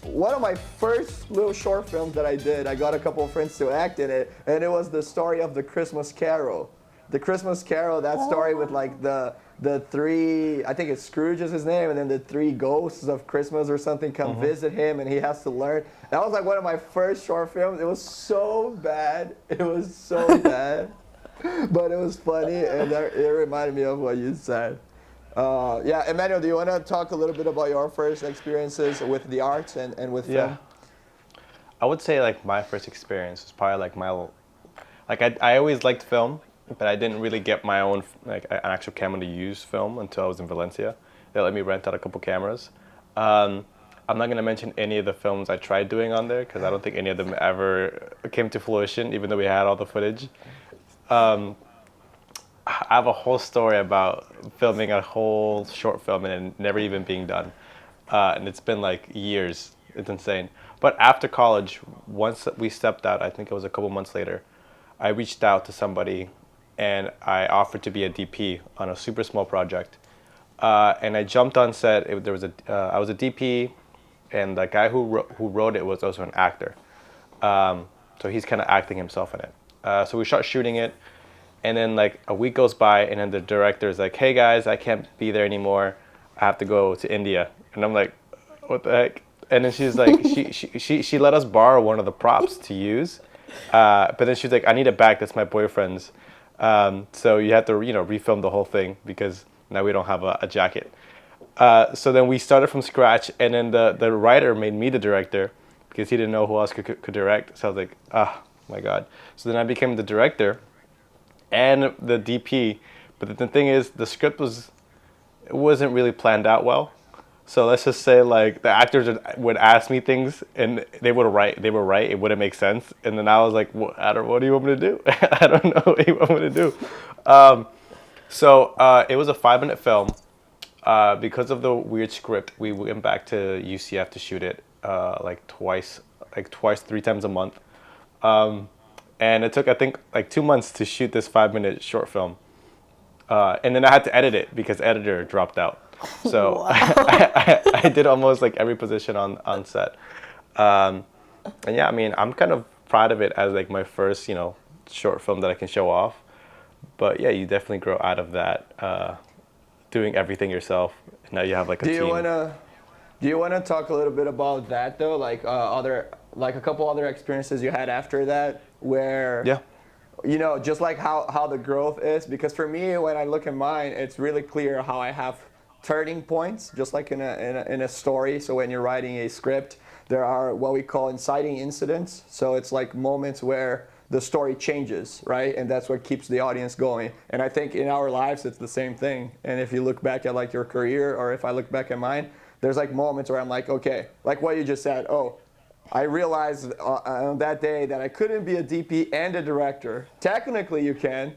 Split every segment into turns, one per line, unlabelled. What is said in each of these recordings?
One of my first little short films that I did, I got a couple of friends to act in it, and it was the story of the Christmas Carol. The Christmas Carol, that story with like the three, I think it's Scrooge is his name, and then the three ghosts of Christmas or something come visit him, and he has to learn. That was like one of my first short films. It was so bad. It was so bad, but it was funny, and it reminded me of what you said. Yeah, Emmanuel, do you want to talk a little bit about your first experiences with the arts and with film?
I would say like my first experience was probably like I always liked film, but I didn't really get my own like an actual camera to use film until I was in Valencia. They let me rent out a couple cameras. I'm not going to mention any of the films I tried doing on there because I don't think any of them ever came to fruition, even though we had all the footage. I have a whole story about filming a whole short film and it never even being done. And it's been like years. It's insane. But after college, once we stepped out, I think it was a couple months later, I reached out to somebody and I offered to be a DP on a super small project. And I jumped on set. I was a DP, and the guy who wrote it was also an actor. So he's kind of acting himself in it. So we start shooting it. And then like a week goes by, and then the director is like, "Hey guys, I can't be there anymore. I have to go to India." And I'm like, "What the heck?" And then she's like, she let us borrow one of the props to use, but then she's like, "I need it back. That's my boyfriend's. So you have to refilm the whole thing because now we don't have a jacket." So then we started from scratch, and then the writer made me the director because he didn't know who else could direct. So I was like, "Ah, my God." So then I became the director and the DP, but the thing is, the script wasn't really planned out well. So let's just say like the actors would ask me things and they were right, it wouldn't make sense, and then I was like, what do you want me to do? I don't know what you want me to do. So it was a 5-minute film. Because of the weird script, we went back to UCF to shoot it twice, 3 times a month. And it took, I think, like 2 months to shoot this 5-minute short film. And then I had to edit it because editor dropped out. So wow. I did almost like every position on set. And yeah, I mean, I'm kind of proud of it as like my first, short film that I can show off. But yeah, you definitely grow out of that, doing everything yourself. And now you have like a team.
Do you want to talk a little bit about that though? Like a couple other experiences you had after that where, just like how the growth is. Because for me, when I look at mine, it's really clear how I have turning points, just like in a story. So when you're writing a script, there are what we call inciting incidents. So it's like moments where the story changes, right? And that's what keeps the audience going. And I think in our lives, it's the same thing. And if you look back at like your career, or if I look back at mine, there's like moments where I'm like, okay, like what you just said, I realized on that day that I couldn't be a DP and a director. Technically you can,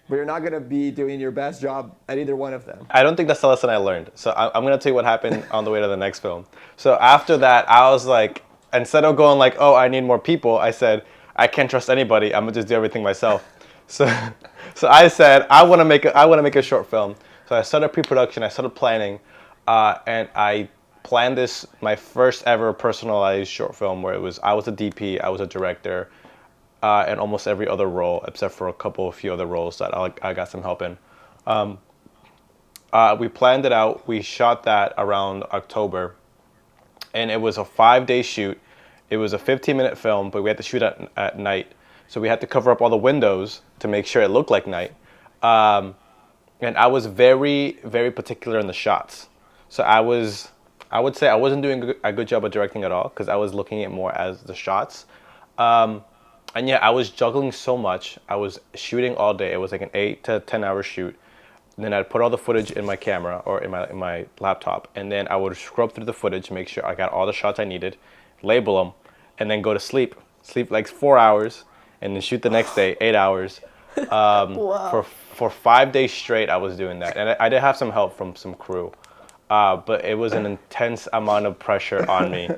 but you're not going to be doing your best job at either one of them.
I don't think that's the lesson I learned. So I'm going to tell you what happened on the way to the next film. So after that, I was like, instead of going like, I need more people, I said, I can't trust anybody. I'm going to just do everything myself. So I said, I want to make a short film. So I started pre-production, I started planning, and I planned my first ever personalized short film where I was a DP, I was a director, and almost every other role except for a few other roles that I got some help in. We planned it out. We shot that around October, and it was a 5-day shoot. It was a 15-minute film, but we had to shoot at night. So we had to cover up all the windows to make sure it looked like night. And I was very, very particular in the shots. So I would say I wasn't doing a good job of directing at all because I was looking at more as the shots. And yeah, I was juggling so much. I was shooting all day. It was like an 8 to 10 hour shoot. And then I'd put all the footage in my camera or in my laptop. And then I would scrub through the footage, make sure I got all the shots I needed, label them, and then go to sleep. Sleep like 4 hours, and then shoot the next day, 8 hours.
Wow.
For 5 days straight, I was doing that. And I did have some help from some crew. but it was an intense amount of pressure on me.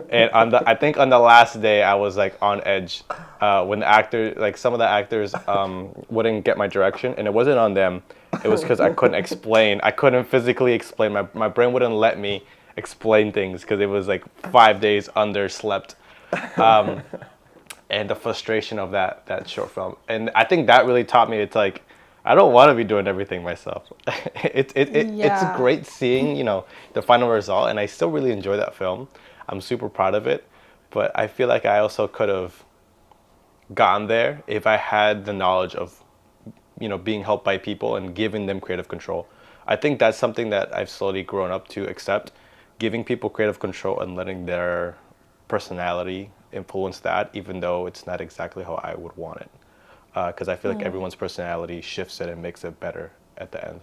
And I think on the last day, I was like on edge when the actor, like some of the actors, wouldn't get my direction, and it wasn't on them. It was because I couldn't explain. I couldn't physically explain. My brain wouldn't let me explain things because it was like 5 days underslept. And the frustration of that short film. And I think that really taught me it's like I don't want to be doing everything myself. It's
Yeah.
great seeing, the final result, and I still really enjoy that film. I'm super proud of it, but I feel like I also could have gotten there if I had the knowledge of, being helped by people and giving them creative control. I think that's something that I've slowly grown up to accept, giving people creative control and letting their personality influence that, even though it's not exactly how I would want it. Because I feel like everyone's personality shifts it and makes it better at the end.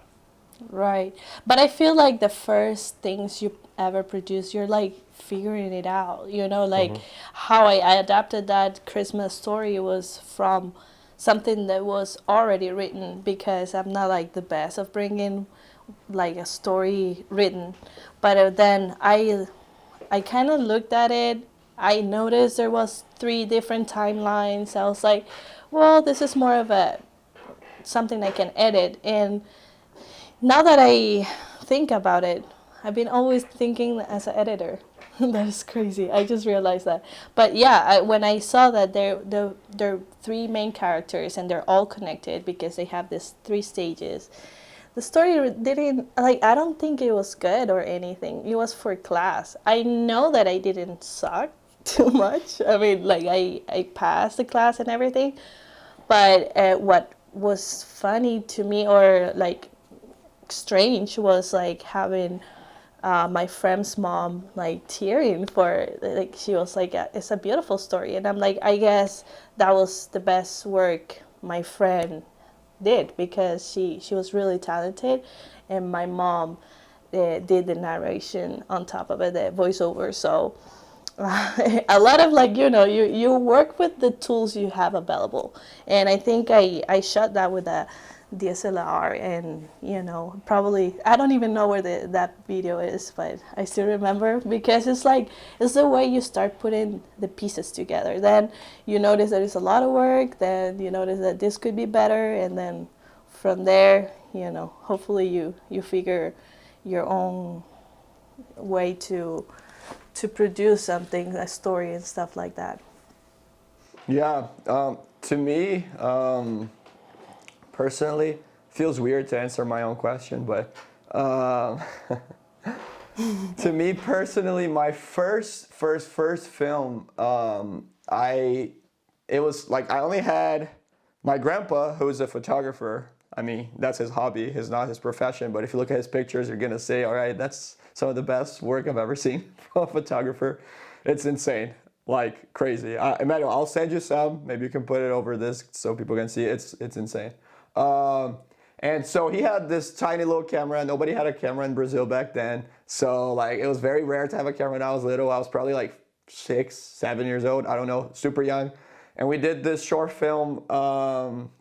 Right. But I feel like the first things you ever produce, you're like figuring it out. Like how I adapted that Christmas story was from something that was already written, because I'm not like the best of bringing like a story written. But then I kind of looked at it. I noticed there was 3 different timelines. I was like, well, this is more of a something I can edit. And now that I think about it, I've been always thinking as an editor. That is crazy. I just realized that. But yeah, when I saw that they're 3 main characters and they're all connected because they have these 3 stages, the story didn't, like, I don't think it was good or anything. It was for class. I know that I didn't suck too much. I mean, like, I passed the class and everything. But what was funny to me, or like strange, was like having my friend's mom like tearing for, like, she was like, it's a beautiful story. And I'm like, I guess that was the best work my friend did, because she was really talented, and my mom did the narration on top of it, the voiceover. So a lot of, like, you work with the tools you have available. And I think I shot that with a DSLR, and probably, I don't even know where that video is, but I still remember, because it's the way you start putting the pieces together. Then you notice that it's a lot of work, then you notice that this could be better, and then from there, hopefully you figure your own way to produce something, a story and stuff like that.
Yeah, to me, personally, feels weird to answer my own question, but to me personally, my first film, it was like, I only had my grandpa, who's a photographer. I mean, that's his hobby, it's not his profession, but if you look at his pictures, you're gonna say, all right, that's some of the best work I've ever seen from a photographer. It's insane, like crazy. Emmanuel, I'll send you some, maybe you can put it over this so people can see it. It's insane. And so he had this tiny little camera. Nobody had a camera in Brazil back then. So like, it was very rare to have a camera when I was little. I was probably like 6, 7 years old. I don't know, super young. And we did this short film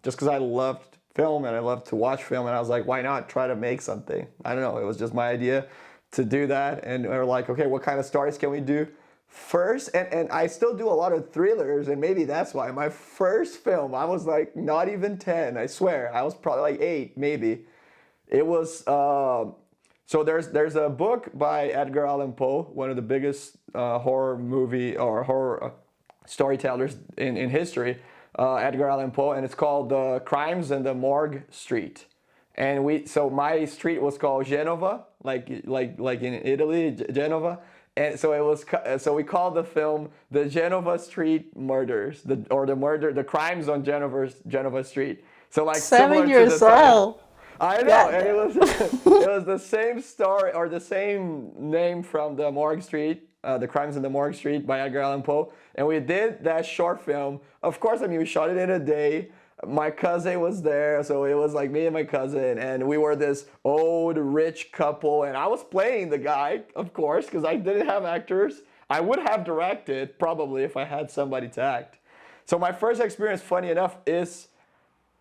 just because I loved film and I loved to watch film. And I was like, why not try to make something? I don't know. It was just my idea to do that. And we were like, okay, what kind of stories can we do first? And I still do a lot of thrillers, and maybe that's why. My first film, I was like not even 10, I swear. I was probably like 8, maybe. It was, so there's a book by Edgar Allan Poe, one of the biggest horror movie or horror storytellers in history, Edgar Allan Poe, and it's called Crimes in the Morgue Street. And so my street was called Genova, like in Italy, Genova. And so so we called the film the Genova Street Murders, the crimes on Genova Street. So like
7
similar to
years
the title.
old.
I know,
Yeah.
and it was it was the same story, or the same name from the Morgue Street, the Crimes in the Morgue Street by Edgar Allan Poe. And we did that short film. Of course, I mean, we shot it in a day. My cousin was there, so it was like me and my cousin, and we were this old rich couple, and I was playing the guy, of course, because I didn't have actors. I would have directed probably if I had somebody to act. So my first experience, funny enough, is,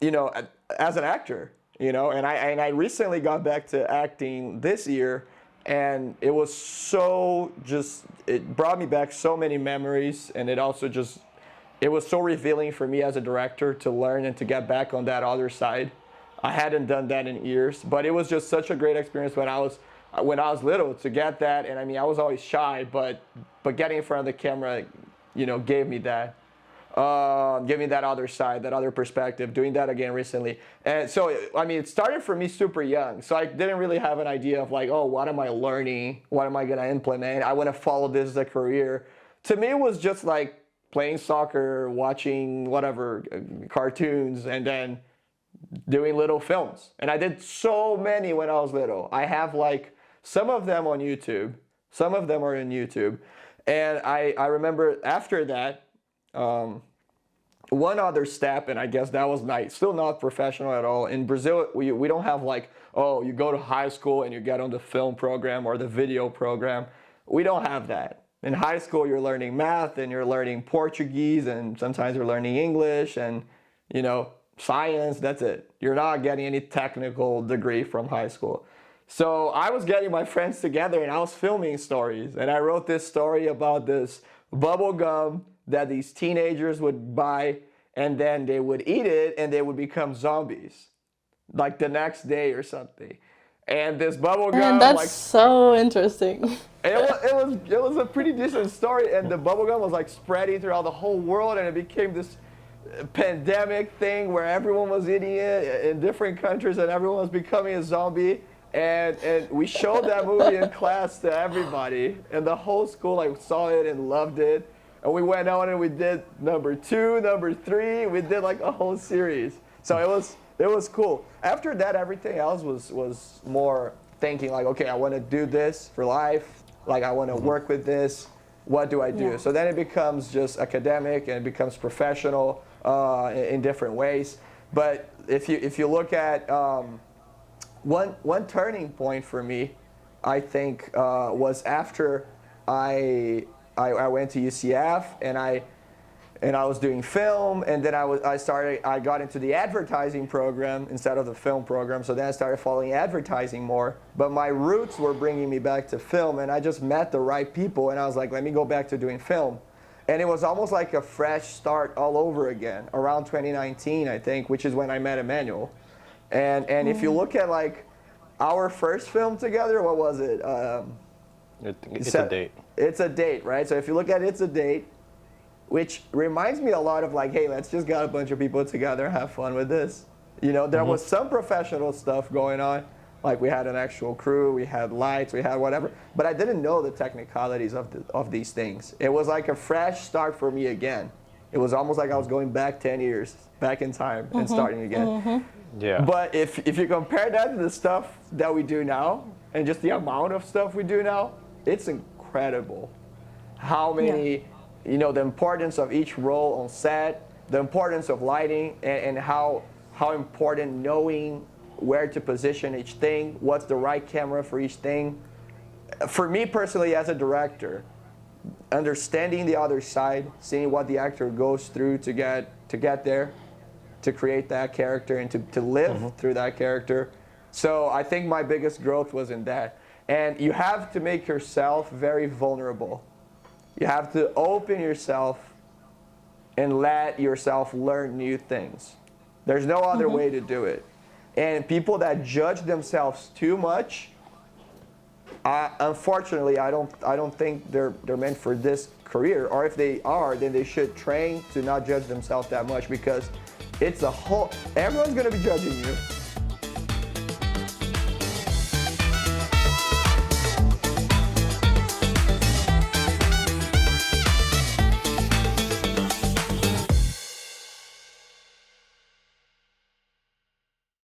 as an actor, and I recently got back to acting this year, and it was so just, it brought me back so many memories, and it also just, it was so revealing for me as a director to learn and to get back on that other side. I hadn't done that in years, but it was just such a great experience when I was little to get that. And I mean, I was always shy, but getting in front of the camera, you know, gave me that other side, that other perspective, doing that again recently. And so, I mean, it started for me super young. So I didn't really have an idea of like, oh, what am I learning? What am I going to implement? I want to follow this as a career. To me, it was just like playing soccer, watching whatever, cartoons, and then doing little films. And I did so many when I was little. I have like some of them on YouTube. Some of them are in YouTube. And I remember after that, one other step, and I guess that was still not professional at all. In Brazil, we don't have like, oh, you go to high school and you get on the film program or the video program. We don't have that. In high school, you're learning math and you're learning Portuguese and sometimes you're learning English and, you know, science, that's it. You're not getting any technical degree from high school. So I was getting my friends together and I was filming stories. And I wrote this story about this bubble gum that these teenagers would buy, and then they would eat it and they would become zombies, like the next day or something. And this bubble gum,
and that's like, so interesting.
It was a pretty decent story, and the bubble gum was like spreading throughout the whole world, and it became this pandemic thing where everyone was eating it in different countries, and everyone was becoming a zombie. And we showed that movie in class to everybody, and the whole school like saw it and loved it. And we went on and we did number 2, number 3. We did like a whole series. So it was cool. After that, everything else was more thinking like, okay, I want to do this for life. Like I want to work with this. What do I do? Yeah. So then it becomes just academic and it becomes professional in different ways. But if you look at one turning point for me, I think was after I went to UCF and I was doing film, and then I got into the advertising program instead of the film program. So then I started following advertising more. But my roots were bringing me back to film, and I just met the right people, and I was like, let me go back to doing film. And it was almost like a fresh start all over again around 2019, I think, which is when I met EMMANUEL. And if you look at like our first film together, what was it?
It's a Date.
It's a Date, right? So if you look at It's a Date, which reminds me a lot of like, hey, let's just get a bunch of people together and have fun with this. You know, there was some professional stuff going on. Like we had an actual crew, we had lights, we had whatever. But I didn't know the technicalities of these things. It was like a fresh start for me again. It was almost like I was going back 10 years, back in time and starting again.
Yeah.
But if you compare that to the stuff that we do now and just the amount of stuff we do now, it's incredible how many, you know, the importance of each role on set, the importance of lighting, and how important knowing where to position each thing, what's the right camera for each thing. For me personally as a director, understanding the other side, seeing what the actor goes through to get there, to create that character and to live through that character. So I think my biggest growth was in that. And you have to make yourself very vulnerable. You have to open yourself and let yourself learn new things. There's no other way to do it. And people that judge themselves too much, unfortunately, I don't think they're meant for this career. Or if they are, then they should train to not judge themselves that much, because it's everyone's gonna be judging you.